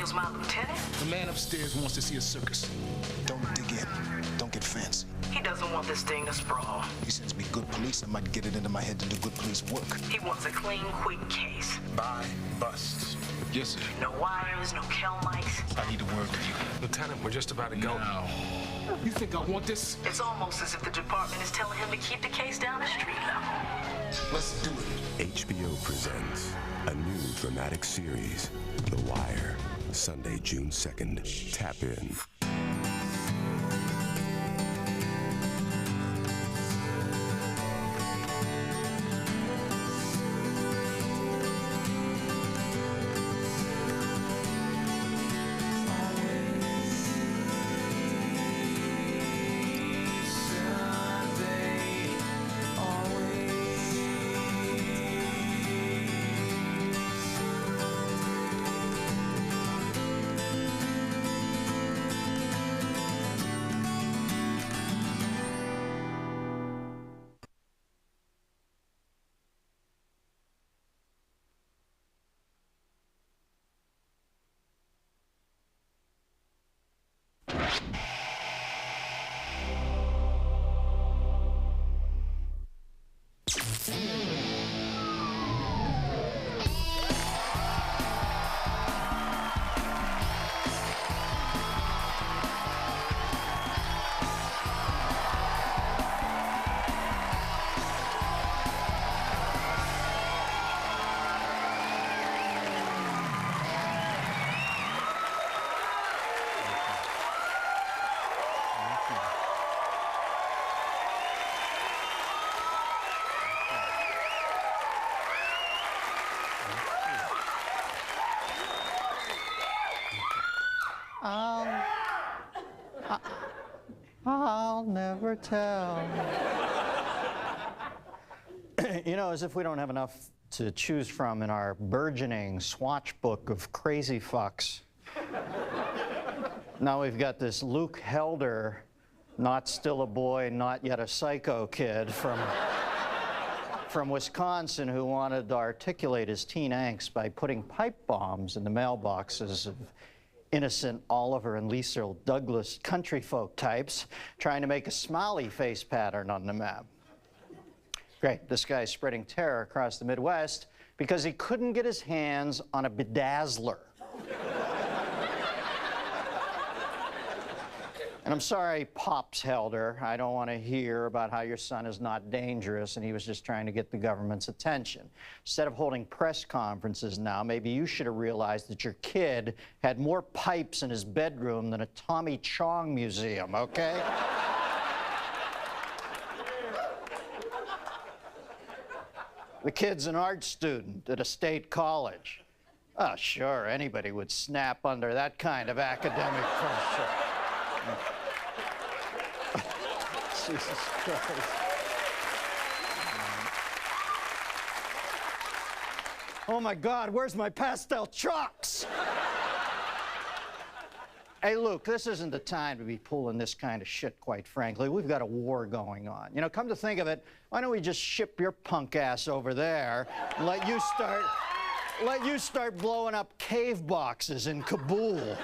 Daniels my lieutenant? The man upstairs wants to see a circus. Don't dig in. Don't get fancy. He doesn't want this thing to sprawl. He sends me good police. I might get it into my head to do good police work. He wants a clean, quick case. Buy, bust. Yes, sir. No wires, no Kel mics. I need to work with you. Lieutenant, we're just about to go. Now. You think I want this? It's almost as if the department is telling him to keep the case down the street level. Let's do it. HBO presents a new dramatic series, The Wire, Sunday, June 2nd. Tap in. I'll never tell. You know, as if we don't have enough to choose from in our burgeoning swatch book of crazy fucks. Now we've got this Luke Helder, not still a boy, not yet a psycho kid from Wisconsin who wanted to articulate his teen angst by putting pipe bombs in the mailboxes of innocent Oliver and Lisa Douglas country folk types trying to make a smiley face pattern on the map. Great, this guy's spreading terror across the Midwest because he couldn't get his hands on a bedazzler. And I'm sorry, Pops Helder, I don't want to hear about how your son is not dangerous and he was just trying to get the government's attention. Instead of holding press conferences now, maybe you should have realized that your kid had more pipes in his bedroom than a Tommy Chong museum, okay? The kid's an art student at a state college. Oh, sure, anybody would snap under that kind of academic pressure. Jesus Christ. Oh my God, where's my pastel chalks? Hey, Luke, this isn't the time to be pulling this kind of shit, quite frankly. We've got a war going on. You know, come to think of it, why don't we just ship your punk ass over there and let you start blowing up cave boxes in Kabul?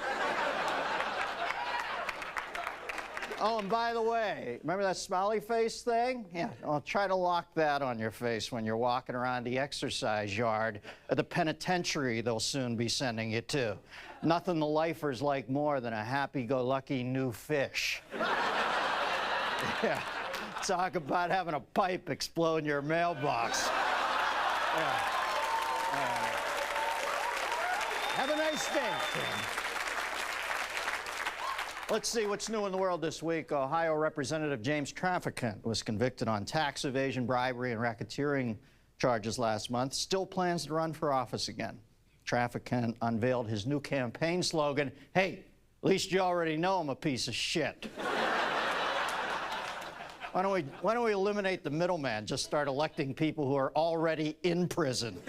Oh, and by the way, remember that smiley face thing? Yeah, I'll try to lock that on your face when you're walking around the exercise yard at the penitentiary they'll soon be sending you to. Nothing the lifers like more than a happy-go-lucky new fish. Yeah, talk about having a pipe explode in your mailbox. Yeah. Have a nice day, Tim. Let's see what's new in the world this week. Ohio Representative James Traficant was convicted on tax evasion, bribery, and racketeering charges last month. Still plans to run for office again. Traficant unveiled his new campaign slogan, hey, at least you already know I'm a piece of shit. Why don't we eliminate the middleman, just start electing people who are already in prison?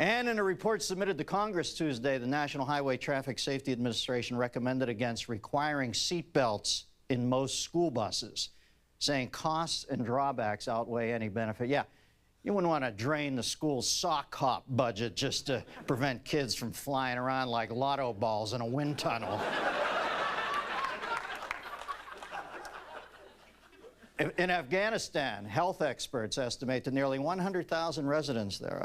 And in a report submitted to Congress Tuesday, the National Highway Traffic Safety Administration recommended against requiring seat belts in most school buses, saying costs and drawbacks outweigh any benefit. Yeah, You wouldn't want to drain the school's sock hop budget just to prevent kids from flying around like lotto balls in a wind tunnel. In Afghanistan, health experts estimate that nearly 100,000 residents there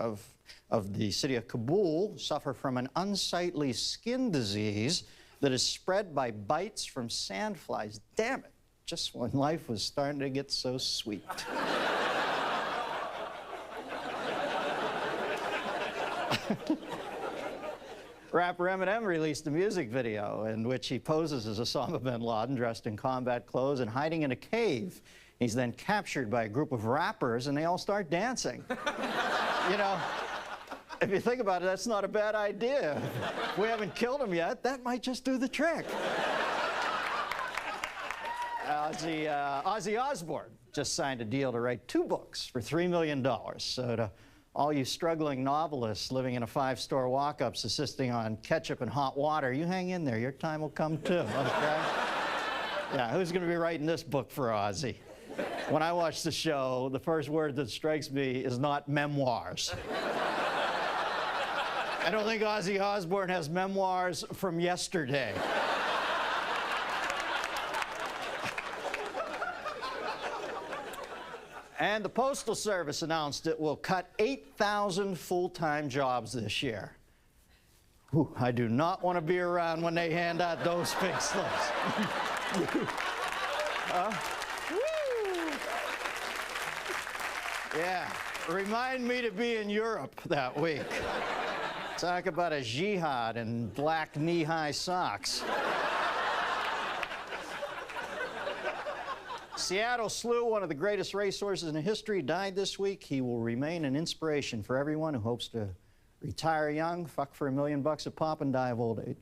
of the city of Kabul suffer from an unsightly skin disease that is spread by bites from sandflies. Damn it, just when life was starting to get so sweet. Rapper Eminem released a music video in which he poses as Osama bin Laden dressed in combat clothes and hiding in a cave. He's then captured by a group of rappers and they all start dancing. You know, if you think about it, that's not a bad idea. If we haven't killed him yet, that might just do the trick. Ozzy Osbourne just signed a deal to write 2 books for $3 million. So to all you struggling novelists living in a 5-star walk-up subsisting on ketchup and hot water, you hang in there. Your time will come too, okay? Yeah, who's going to be writing this book for Ozzy? When I watch the show, the first word that strikes me is not memoirs. I don't think Ozzy Osbourne has memoirs from yesterday. And the Postal Service announced it will cut 8,000 full-time jobs this year. Whew, I do not want to be around when they hand out those pink slips. Yeah, remind me to be in Europe that week. Talk about a jihad in black knee-high socks. Seattle Slew, one of the greatest racehorses in history, died this week. He will remain an inspiration for everyone who hopes to retire young, fuck for $1 million a pop, and die of old age.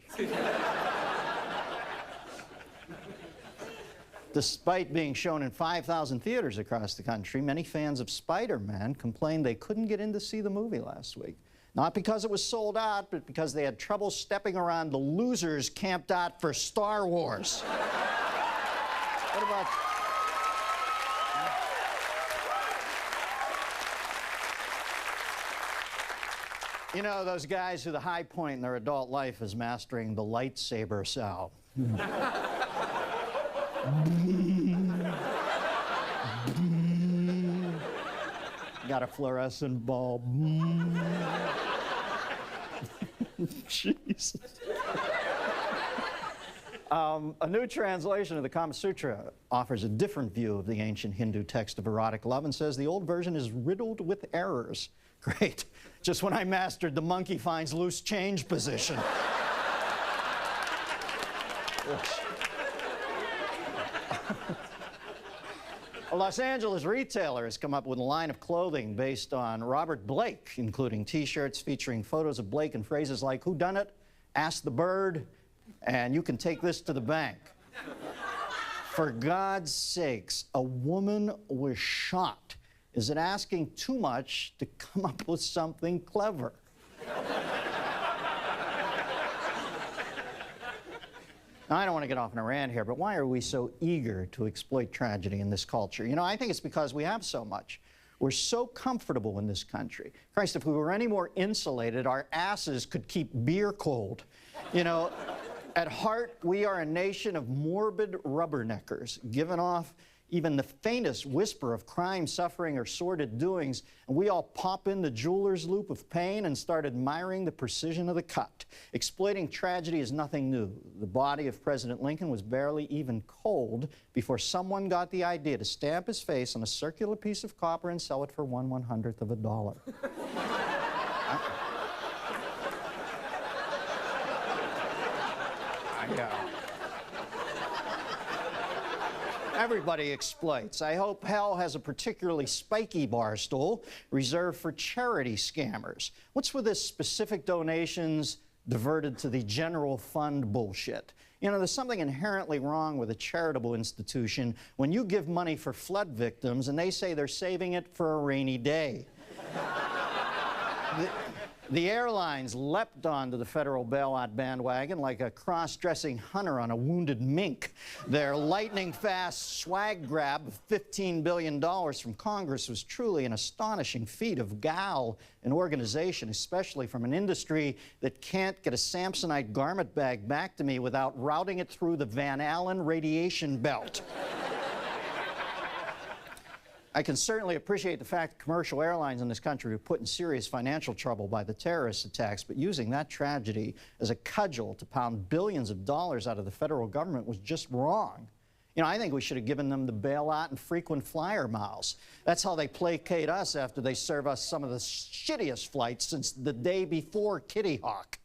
Despite being shown in 5,000 theaters across the country, many fans of Spider-Man complained they couldn't get in to see the movie last week. Not because it was sold out, but because they had trouble stepping around the losers camped out for Star Wars. What about... You know, those guys who the high point in their adult life is mastering the lightsaber sound. Got a fluorescent bulb. Jesus. A new translation of the Kama Sutra offers a different view of the ancient Hindu text of erotic love and says the old version is riddled with errors. Great. Just when I mastered the monkey finds loose change position. A Los Angeles retailer has come up with a line of clothing based on Robert Blake, including T-shirts featuring photos of Blake and phrases like, "Who done it? Ask the bird," and "You can take this to the bank." For God's sakes, a woman was shot. Is it asking too much to come up with something clever? Now, I don't want to get off on a rant here, but why are we so eager to exploit tragedy in this culture? You know, I think it's because we have so much. We're so comfortable in this country. Christ, if we were any more insulated, our asses could keep beer cold. You know, at heart, we are a nation of morbid rubberneckers, giving off even the faintest whisper of crime, suffering, or sordid doings, and we all pop in the jeweler's loop of pain and start admiring the precision of the cut. Exploiting tragedy is nothing new. The body of President Lincoln was barely even cold before someone got the idea to stamp his face on a circular piece of copper and sell it for 1/100th of a dollar. Everybody exploits. I hope hell has a particularly spiky bar stool reserved for charity scammers. What's with this specific donations diverted to the general fund bullshit? You know, there's something inherently wrong with a charitable institution when you give money for flood victims and they say they're saving it for a rainy day. The airlines leapt onto the federal bailout bandwagon like a cross-dressing hunter on a wounded mink. Their lightning-fast swag grab of $15 billion from Congress was truly an astonishing feat of guile and organization, especially from an industry that can't get a Samsonite garment bag back to me without routing it through the Van Allen radiation belt. I can certainly appreciate the fact that commercial airlines in this country were put in serious financial trouble by the terrorist attacks, but using that tragedy as a cudgel to pound billions of dollars out of the federal government was just wrong. You know, I think we should have given them the bailout and frequent flyer miles. That's how they placate us after they serve us some of the shittiest flights since the day before Kitty Hawk.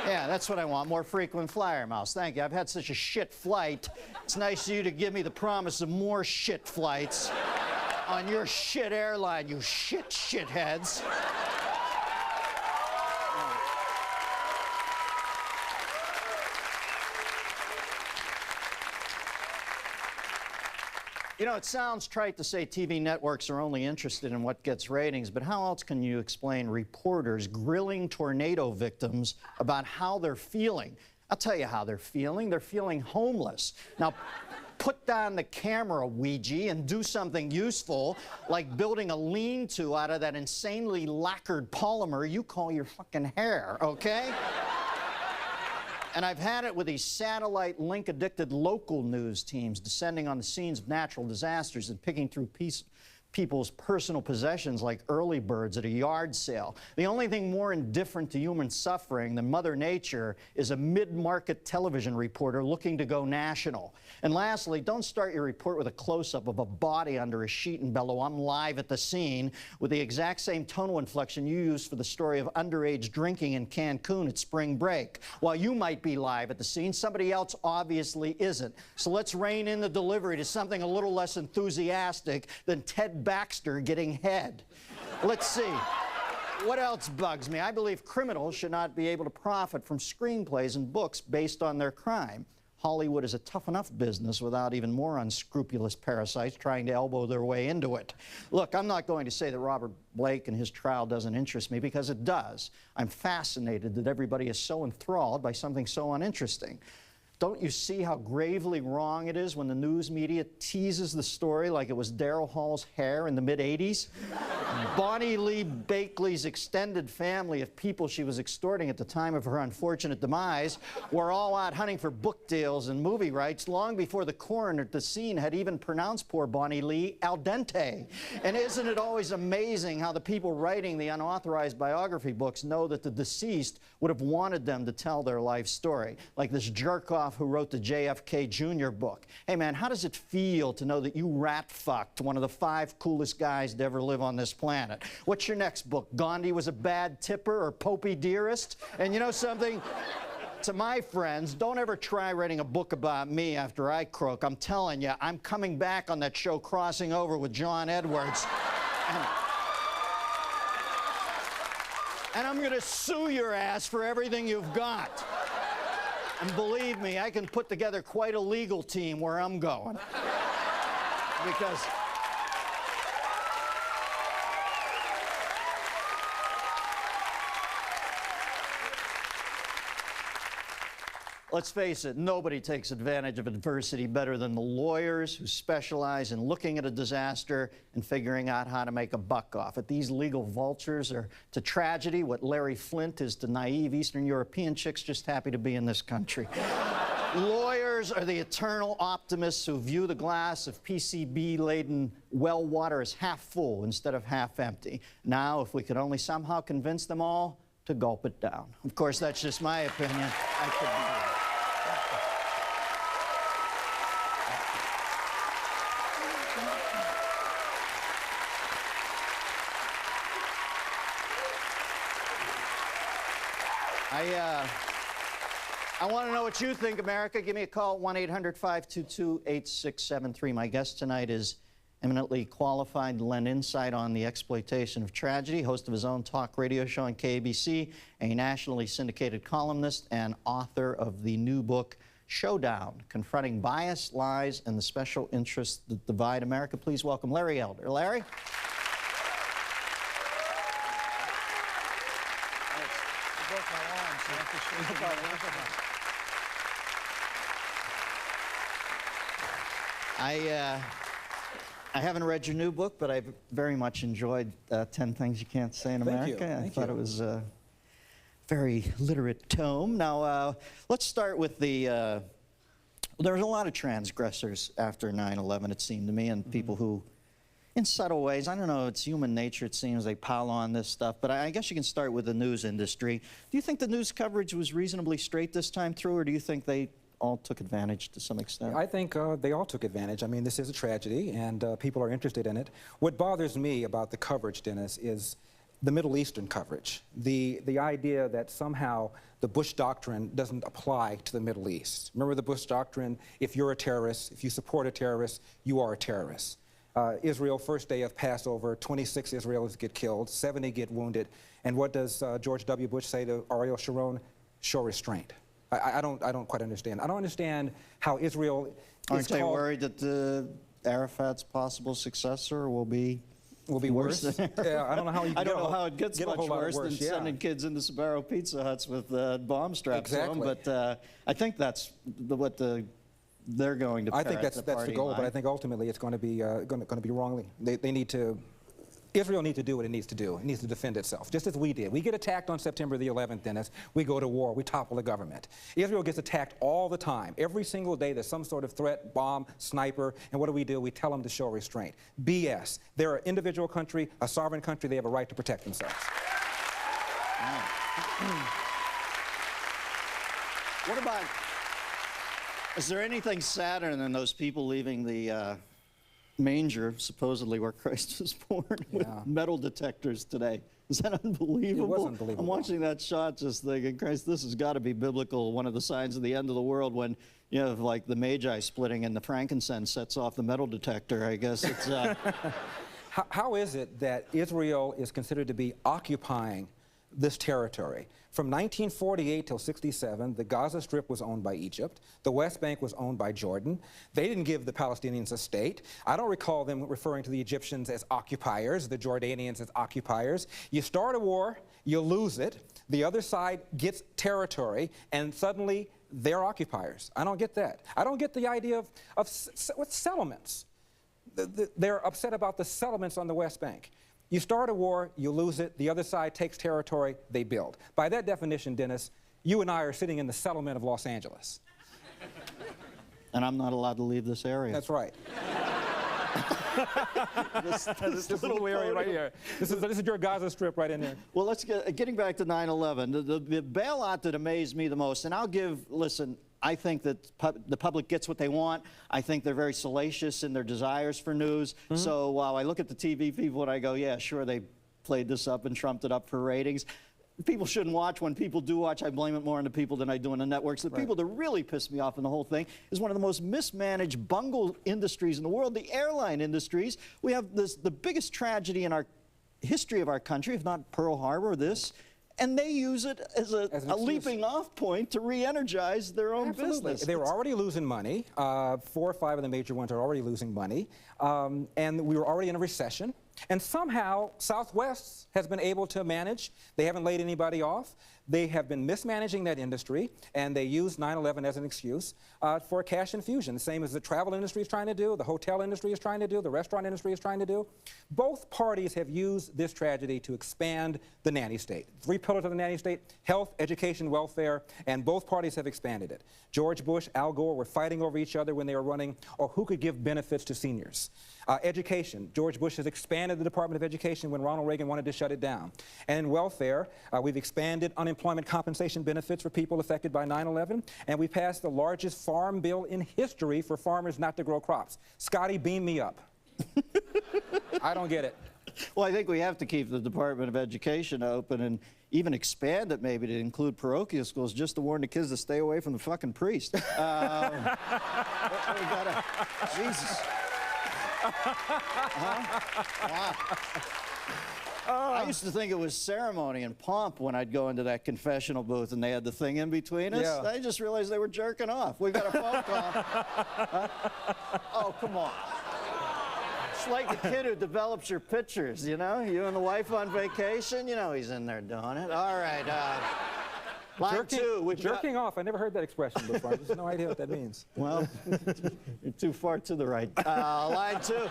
Yeah, that's what I want, more frequent flyer miles. Thank you. I've had such a shit flight. It's nice of you to give me the promise of more shit flights on your shit airline, you shitheads. You know, it sounds trite to say TV networks are only interested in what gets ratings, but how else can you explain reporters grilling tornado victims about how they're feeling? I'll tell you how they're feeling. They're feeling homeless. Now, put down the camera, Ouija, and do something useful, like building a lean-to out of that insanely lacquered polymer you call your fucking hair, okay? And I've had it with these satellite link-addicted local news teams descending on the scenes of natural disasters and picking through people's personal possessions like early birds at a yard sale. The only thing more indifferent to human suffering than Mother Nature is a mid-market television reporter looking to go national. And lastly, don't start your report with a close-up of a body under a sheet and bellow, "I'm live at the scene," with the exact same tonal inflection you used for the story of underage drinking in Cancun at spring break. While you might be live at the scene, somebody else obviously isn't. So let's rein in the delivery to something a little less enthusiastic than Ted Baxter getting head. Let's see. What else bugs me? I believe criminals should not be able to profit from screenplays and books based on their crime. Hollywood is a tough enough business without even more unscrupulous parasites trying to elbow their way into it. Look, I'm not going to say that Robert Blake and his trial doesn't interest me, because it does. I'm fascinated that everybody is so enthralled by something so uninteresting. Don't you see how gravely wrong it is when the news media teases the story like it was Daryl Hall's hair in the mid-'80s? Bonnie Lee Bakley's extended family of people she was extorting at the time of her unfortunate demise were all out hunting for book deals and movie rights long before the coroner at the scene had even pronounced poor Bonnie Lee al dente. And isn't it always amazing how the people writing the unauthorized biography books know that the deceased would have wanted them to tell their life story, like this jerk-off who wrote the JFK Jr. book. Hey man, how does it feel to know that you rat-fucked one of the 5 coolest guys to ever live on this planet? What's your next book? Gandhi was a bad tipper or Popey Dearest? And you know something? To my friends, don't ever try writing a book about me after I croak. I'm telling you, I'm coming back on that show Crossing Over with John Edwards. And I'm going to sue your ass for everything you've got. And believe me, I can put together quite a legal team where I'm going. Because let's face it, nobody takes advantage of adversity better than the lawyers who specialize in looking at a disaster and figuring out how to make a buck off it. These legal vultures are to tragedy what Larry Flint is to naive Eastern European chicks just happy to be in this country. Lawyers are the eternal optimists who view the glass of PCB-laden well water as half full instead of half empty. Now, if we could only somehow convince them all to gulp it down. Of course, that's just my opinion. I could be wrong. I want to know what you think, America. Give me a call, 1-800-522-8673. My guest tonight is eminently qualified to lend insight on the exploitation of tragedy, host of his own talk radio show on KABC, a nationally syndicated columnist, and author of the new book, Showdown, Confronting Bias, Lies, and the Special Interests That Divide America. Please welcome Larry Elder. Larry? I haven't read your new book, but I've very much enjoyed 10 Things You Can't Say in Thank you. America. I Thank thought you. it was a very literate tome. Now, let's start with the... there was a lot of transgressors after 9/11, it seemed to me, and people who, in subtle ways, I don't know, it's human nature, it seems, they pile on this stuff, but I guess you can start with the news industry. Do you think the news coverage was reasonably straight this time through, or do you think they all took advantage to some extent? I think they all took advantage. I mean, this is a tragedy, and people are interested in it. What bothers me about the coverage, Dennis, is the Middle Eastern coverage. The idea that somehow the Bush Doctrine doesn't apply to the Middle East. Remember the Bush Doctrine? If you're a terrorist, if you support a terrorist, you are a terrorist. Israel, first day of Passover, 26 Israelis get killed, 70 get wounded. And what does George W. Bush say to Ariel Sharon? Show restraint. I don't quite understand. I don't understand how Israel Aren't they worried that Arafat's possible successor will be worse? than Yeah, I don't know how you can I don't know how it gets get a much whole lot worse than yeah. sending kids into Sbarro Pizza Huts with bomb straps on them. Exactly. But I think that's what they're going to. I think parrot that's the party goal, line. but I think ultimately it's going to be wrongly. They need to. Israel needs to do what it needs to do. It needs to defend itself, just as we did. We get attacked on September the 11th, Dennis. We go to war. We topple the government. Israel gets attacked all the time. Every single day there's some sort of threat, bomb, sniper, and what do? We tell them to show restraint. BS. They're an individual country, a sovereign country. They have a right to protect themselves. What about? Is there anything sadder than those people leaving the manger, supposedly where Christ was born, with metal detectors today? Is that unbelievable? It was unbelievable. I'm watching that shot just thinking, Christ, this has got to be biblical, one of the signs of the end of the world when you have like the Magi splitting and the frankincense sets off the metal detector. I guess it's... How is it that Israel is considered to be occupying this territory? From 1948 till 67, the Gaza Strip was owned by Egypt. The West Bank was owned by Jordan. They didn't give the Palestinians a state. I don't recall them referring to the Egyptians as occupiers, the Jordanians as occupiers. You start a war, you lose it, the other side gets territory, and suddenly they're occupiers. I don't get that. I don't get the idea of settlements. They're upset about the settlements on the West Bank. You start a war, you lose it, the other side takes territory, they build. By that definition, Dennis, you and I are sitting in the settlement of Los Angeles. And I'm not allowed to leave this area. That's right. this This little area right here. This is your Gaza Strip right in there. Well, let's getting back to 9/11. The bailout that amazed me the most, and listen, I think that the public gets what they want. I think they're very salacious in their desires for news. So while I look at the TV people and I go, yeah, sure, they played this up and trumped it up for ratings. People shouldn't watch. When people do watch, I blame it more on the people than I do on the networks. The people that really piss me off in the whole thing is one of the most mismanaged bungled industries in the world, the airline industries. We have the biggest tragedy in our history of our country, if not Pearl Harbor, and they use it as a leaping off point to re-energize their own business. They were already losing money. 4 or 5 of the major ones are already losing money. And we were already in a recession. And somehow, Southwest has been able to manage. They haven't laid anybody off. They have been mismanaging that industry, and they use 9/11 as an excuse for a cash infusion, the same as the travel industry is trying to do, the hotel industry is trying to do, the restaurant industry is trying to do. Both parties have used this tragedy to expand the nanny state. 3 pillars of the nanny state: health, education, welfare, and both parties have expanded it. George Bush, Al Gore were fighting over each other when they were running, or who could give benefits to seniors. Education, George Bush has expanded the Department of Education when Ronald Reagan wanted to shut it down. And in welfare, we've expanded unemployment compensation benefits for people affected by 9/11, and we passed the largest farm bill in history for farmers not to grow crops. Scotty, beam me up. I don't get it. Well, I think we have to keep the Department of Education open and even expand it maybe to include parochial schools just to warn the kids to stay away from the fucking priest. Jesus. Wow. I used to think it was ceremony and pomp when I'd go into that confessional booth and they had the thing in between us. Yeah. I just realized they were jerking off. We've got a phone call. Oh, come on. It's like the kid who develops your pictures, you know? You and the wife on vacation, you know he's in there doing it. All right. Line two, we've got... Jerking off. I never heard that expression before. I just have no idea what that means. Well, you're too far to the right. Line two.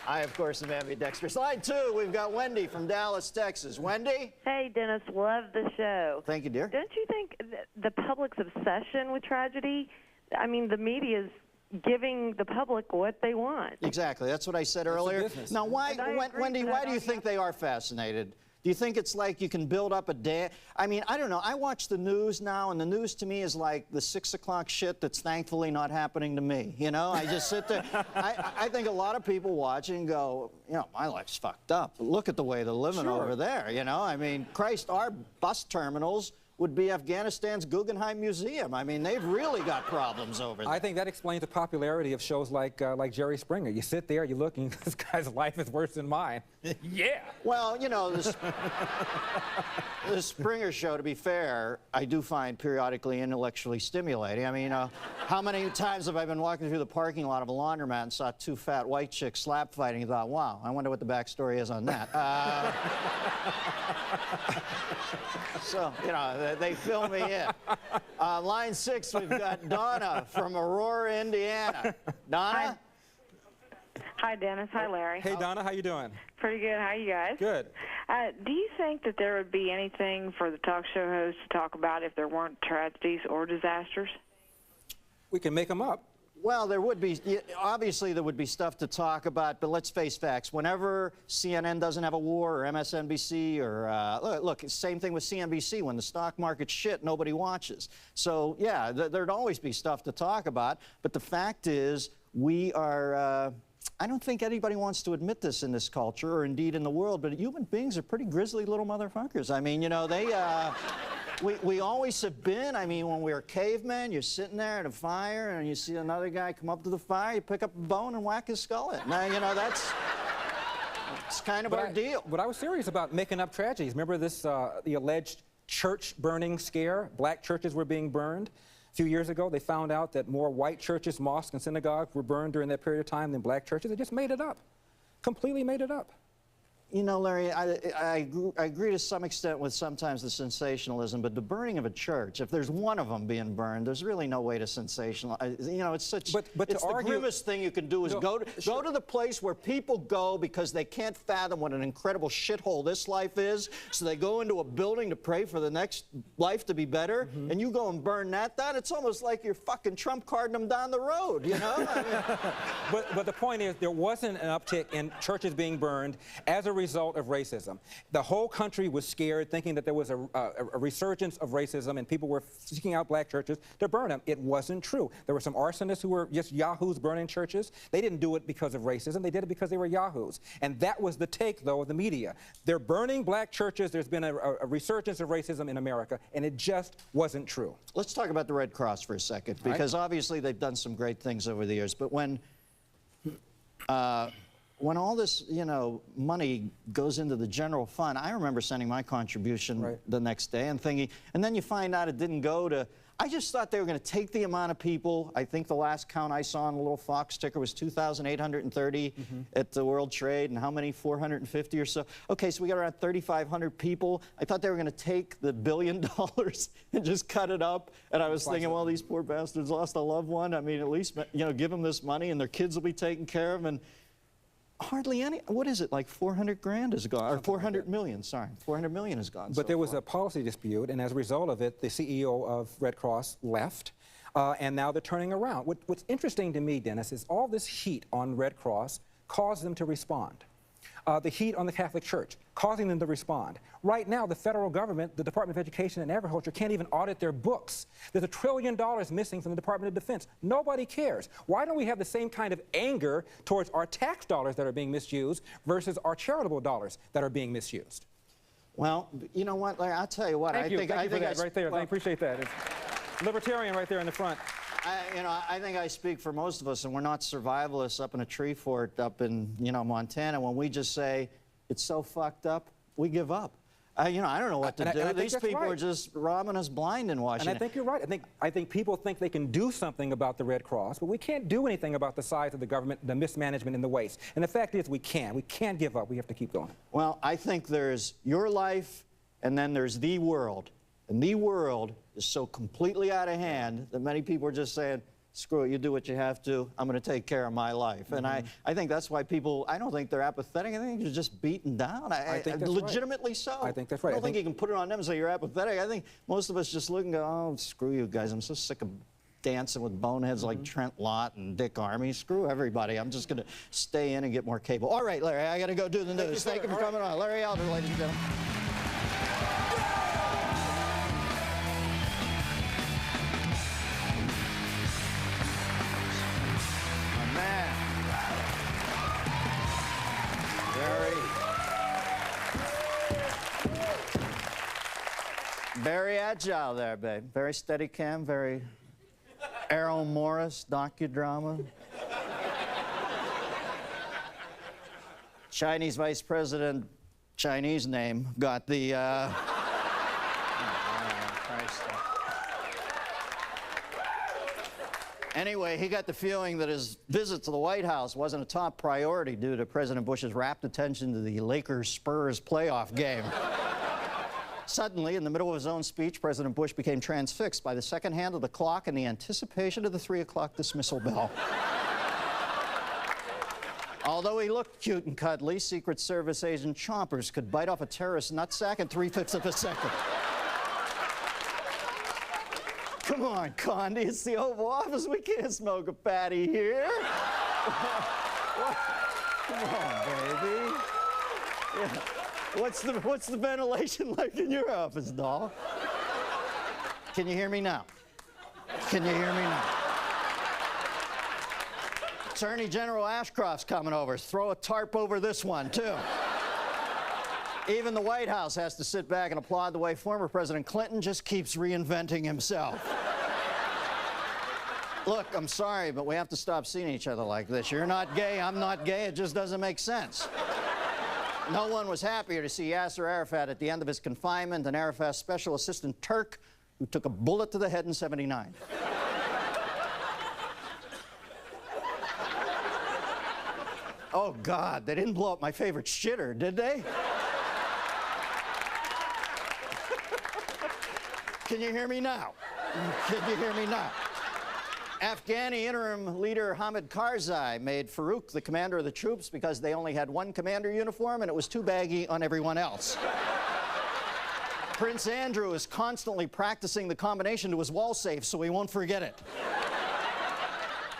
I, of course, am ambidextrous. Line two, we've got Wendy from Dallas, Texas. Wendy? Hey, Dennis, love the show. Thank you, dear. Don't you think the public's obsession with tragedy, I mean, the media's giving the public what they want? Exactly. That's what I said earlier. Now, Wendy, why do you think they are fascinated? Do you think it's like you can build up a day? I mean, I don't know. I watch the news now, and the news to me is like the 6 o'clock shit that's thankfully not happening to me. You know, I just sit there. I think a lot of people watch and go, you know, my life's fucked up. Look at the way they're living over there, you know? I mean, Christ, our bus terminals would be Afghanistan's Guggenheim Museum. I mean, they've really got problems over there. I think that explains the popularity of shows like Jerry Springer. You sit there, you look, and this guy's life is worse than mine. Yeah. Well, you know, this Springer show, to be fair, I do find periodically intellectually stimulating. I mean, how many times have I been walking through the parking lot of a laundromat and saw two fat white chicks slap fighting and thought, wow, I wonder what the backstory is on that. So, you know, they fill me in. Line 6, we've got Donna from Aurora, Indiana. Donna? Hi, Dennis. Hi, Larry. Hey, Donna, how you doing? Pretty good. How are you guys? Good. Do you think that there would be anything for the talk show hosts to talk about if there weren't tragedies or disasters? We can make them up. Well, there would be, obviously there would be stuff to talk about, but let's face facts. Whenever CNN doesn't have a war, or MSNBC, or, look, same thing with CNBC. When the stock market's shit, nobody watches. So, yeah, there'd always be stuff to talk about, but the fact is, we are, I don't think anybody wants to admit this in this culture, or indeed in the world, but human beings are pretty grisly little motherfuckers. I mean, you know, they, we always have been. I mean, when we were cavemen, you're sitting there at a fire, and you see another guy come up to the fire, you pick up a bone and whack his skull in. Now, you know, that's kind of our deal. But I was serious about making up tragedies. Remember this, the alleged church burning scare? Black churches were being burned. A few years ago, they found out that more white churches, mosques, and synagogues were burned during that period of time than black churches. They just made it up. Completely made it up. You know, Larry, I agree to some extent with sometimes the sensationalism, but the burning of a church, if there's one of them being burned, there's really no way to sensationalize. You know, it's such, but it's the grimmest thing you can do is go to the place where people go because they can't fathom what an incredible shithole this life is, so they go into a building to pray for the next life to be better, and you go and burn that down. It's almost like you're fucking Trump carding them down the road, you know? I mean, but the point is, there wasn't an uptick in churches being burned as a result of racism. The whole country was scared, thinking that there was a resurgence of racism and people were seeking out black churches to burn them. It wasn't true. There were some arsonists who were just yahoos burning churches. They didn't do it because of racism. They did it because they were yahoos. And that was the take, though, of the media. They're burning black churches. There's been a resurgence of racism in America, and it just wasn't true. Let's talk about the Red Cross for a second, because obviously they've done some great things over the years. But when all this, you know, money goes into the general fund, I remember sending my contribution the next day and thinking, and then you find out it didn't go to, I just thought they were going to take the amount of people. I think the last count I saw on the little Fox ticker was 2,830 at the World Trade, and how many? 450 or so. Okay, so we got around 3,500 people. I thought they were going to take the $1 billion and just cut it up, and I was thinking, well, these poor bastards lost a loved one. I mean, at least, you know, give them this money, and their kids will be taken care of, and hardly any. What is it, like 400 grand is gone, or 400 million, sorry. 400 million is gone. But there was a policy dispute, and as a result of it, the CEO of Red Cross left, and now they're turning around. What's interesting to me, Dennis, is all this heat on Red Cross caused them to respond. The heat on the Catholic Church, causing them to respond. Right now, the federal government, the Department of Education and Agriculture, can't even audit their books. There's $1 trillion missing from the Department of Defense. Nobody cares. Why don't we have the same kind of anger towards our tax dollars that are being misused versus our charitable dollars that are being misused? Well, you know what, Larry, I'll tell you what. Thank you for that right there. I appreciate that. It's libertarian right there in the front. You know, I think I speak for most of us, and we're not survivalists up in a tree fort up in, you know, Montana. When we just say, it's so fucked up, we give up. You know, I don't know what to do. These people are just robbing us blind in Washington. And I think you're right. I think people think they can do something about the Red Cross, but we can't do anything about the size of the government, the mismanagement, and the waste. And the fact is, we can't. We can't give up. We have to keep going. Well, I think there's your life and then there's the world. And the world is so completely out of hand that many people are just saying, screw it, you do what you have to, I'm going to take care of my life. And I think that's why people, I don't think they're apathetic, I think they're just beaten down. I think that's legitimately right. So. I think that's right. I don't think you can put it on them and say you're apathetic. I think most of us just look and go, oh, screw you guys, I'm so sick of dancing with boneheads like Trent Lott and Dick Armey. Screw everybody, I'm just going to stay in and get more cable. All right, Larry, I got to go do the news. Thank you for coming on. Larry Elder, ladies and gentlemen. Very agile there, babe. Very steady cam, very Errol Morris docudrama. Chinese Vice President, Chinese name, got the, Anyway, he got the feeling that his visit to the White House wasn't a top priority due to President Bush's rapt attention to the Lakers-Spurs playoff game. Suddenly, in the middle of his own speech, President Bush became transfixed by the second hand of the clock and the anticipation of the 3 o'clock dismissal bell. Although he looked cute and cuddly, Secret Service agent chompers could bite off a terrorist nutsack in 3/5 of a second. Come on, Condi, it's the Oval Office. We can't smoke a patty here. Come on, baby. Yeah. What's the ventilation like in your office, doll? Can you hear me now? Can you hear me now? Attorney General Ashcroft's coming over. Throw a tarp over this one, too. Even the White House has to sit back and applaud the way former President Clinton just keeps reinventing himself. Look, I'm sorry, but we have to stop seeing each other like this. You're not gay, I'm not gay. It just doesn't make sense. No one was happier to see Yasser Arafat at the end of his confinement than Arafat's special assistant Turk, who took a bullet to the head in '79. Oh, God, they didn't blow up my favorite shitter, did they? Can you hear me now? Can you hear me now? Afghani interim leader Hamid Karzai made Farouk the commander of the troops because they only had one commander uniform and it was too baggy on everyone else. Prince Andrew is constantly practicing the combination to his wall safe so he won't forget it.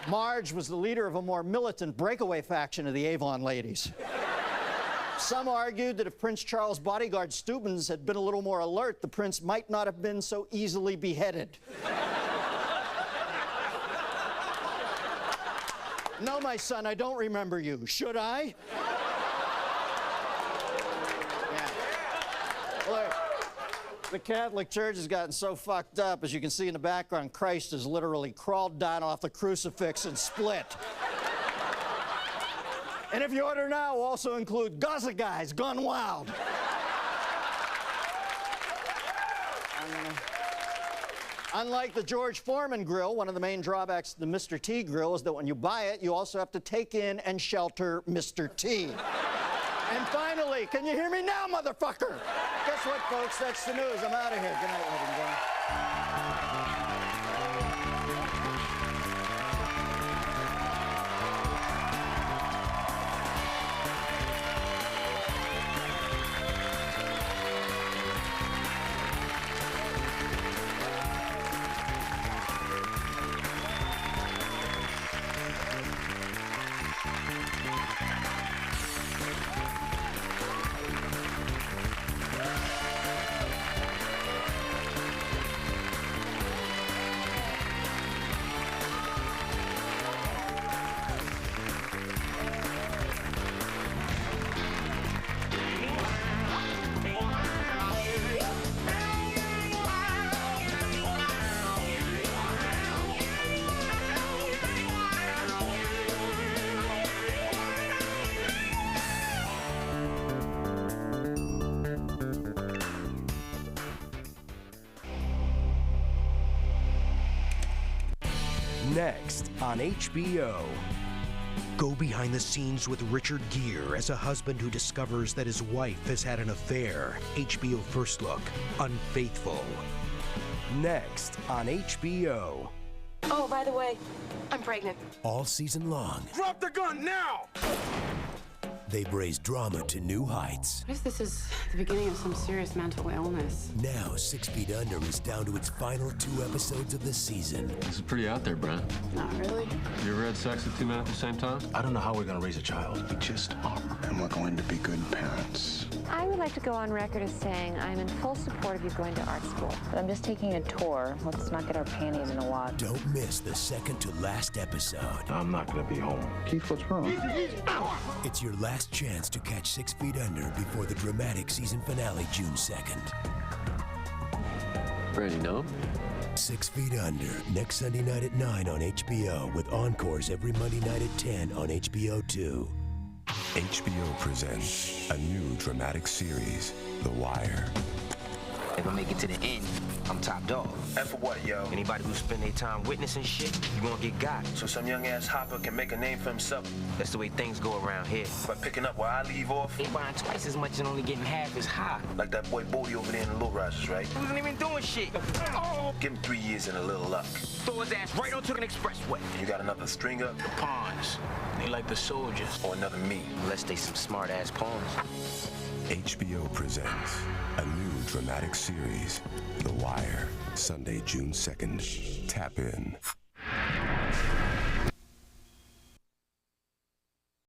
Marge was the leader of a more militant breakaway faction of the Avon ladies. Some argued that if Prince Charles' bodyguard Stubbins had been a little more alert, the prince might not have been so easily beheaded. No, my son, I don't remember you. Should I? Yeah. Look, the Catholic Church has gotten so fucked up, as you can see in the background, Christ has literally crawled down off the crucifix and split. And if you order now, we'll also include Gaza guys gone wild. Unlike the George Foreman grill, one of the main drawbacks to the Mr. T grill is that when you buy it, you also have to take in and shelter Mr. T. And finally, can you hear me now, motherfucker? Guess what, folks? That's the news. I'm out of here. Good night, ladies and gentlemen. Next on HBO. Go behind the scenes with Richard Gere as a husband who discovers that his wife has had an affair. HBO First Look, Unfaithful. Next on HBO. Oh, by the way, I'm pregnant. All season long, Drop the gun now! they've raised drama to new heights. What if this is the beginning of some serious mental illness? Now, 6 Feet Under is down to its final 2 episodes of the season. This is pretty out there, Brent. Not really. You ever had sex with 2 men at the same time? I don't know how we're gonna raise a child. We just are. And we're going to be good parents. I would like to go on record as saying I'm in full support of you going to art school. But I'm just taking a tour. Let's not get our panties in a wad. Don't miss the second to last episode. I'm not gonna be home. Keith, what's wrong? It's your last chance to catch 6 Feet Under before the dramatic season finale June 2nd. Brady, no? 6 Feet Under, next Sunday night at 9 on HBO, with encores every Monday night at 10 on HBO 2. HBO presents a new dramatic series, The Wire. If I make it to the end, I'm top dog. And for what, yo? Anybody who spend their time witnessing shit, you gonna get got. So some young ass hopper can make a name for himself That's the way things go around here. by picking up where I leave off? They buying twice as much and only getting half as high. Like that boy Bodie over there in the Low Risers, right? He wasn't even doing shit. Oh, Give him 3 years and a little luck. throw his ass right onto an expressway. You got another stringer Pawns. They like the soldiers. or another me? Unless they some smart ass pawns. HBO presents a new dramatic series, The Wire, Sunday, June 2nd. Tap in.